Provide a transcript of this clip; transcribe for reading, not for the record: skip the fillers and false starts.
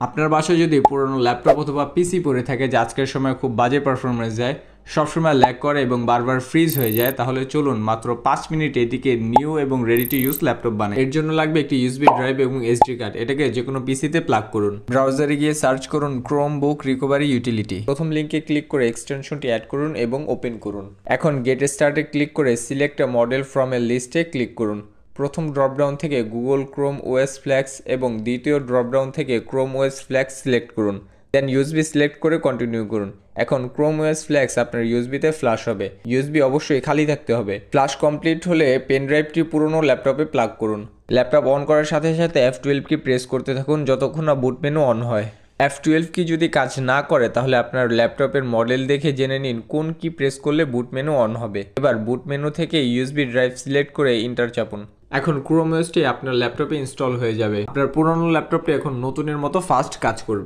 আপনার বাসায় যদি পুরনো ল্যাপটপ অথবা পিসি পড়ে থাকে যা আজকের সময় খুব বাজে পারফরমেন্স দেয়, সবসময় ল্যাগ করে এবং বারবার ফ্রিজ হয়ে যায়, তাহলে চলুন মাত্র 5 মিনিটে এটিকে নিউ এবং রেডি টু ইউজ ল্যাপটপ বানাই। এর জন্য লাগবে একটি ইউএসবি ড্রাইভ এবং এসডি কার্ড। এটাকে যে কোনো পিসিতে প্লাগ করুন। ব্রাউজারে গিয়ে সার্চ করুন ক্রোম বুক রিকভারি ইউটিলিটি। প্রথম লিঙ্কে ক্লিক করে এক্সটেনশনটি অ্যাড করুন এবং ওপেন করুন। এখন গেট স্টার্টে ক্লিক করে select A model from a লিস্টে ক্লিক করুন। প্রথম ড্রপডাউন থেকে গুগল ক্রোম ওএস ফ্ল্যাক্স এবং দ্বিতীয় ড্রপডাউন থেকে ক্রোম ওএস ফ্ল্যাক্স সিলেক্ট করুন। দেন ইউএসবি সিলেক্ট করে কন্টিনিউ করুন। এখন ক্রোম ওএস ফ্ল্যাক্স আপনার ইউএসবিতে ফ্ল্যাশ হবে। ইউএসবি অবশ্যই খালি থাকতে হবে। ফ্ল্যাশ কমপ্লিট হলে পেন ড্রাইভটি পুরনো ল্যাপটপে প্লাগ করুন। ল্যাপটপ অন করার সাথে সাথে F12 কি প্রেস করতে থাকুন যতক্ষণ না বুট মেনু অন হয়। F12 কি যদি কাজ না করে তাহলে আপনার ল্যাপটপের মডেল দেখে জেনে নিন কোন কি প্রেস করলে বুট মেনু অন হবে। এবার বুট মেনু থেকে ইউএসবি ড্রাইভ সিলেক্ট করে ইন্টার চাপুন। এখন ক্রোম ওএসটি আপনার ল্যাপটপে ইনস্টল হয়ে যাবে। আপনার পুরনো ল্যাপটপটি এখন নতুনের মতো ফাস্ট কাজ করবে।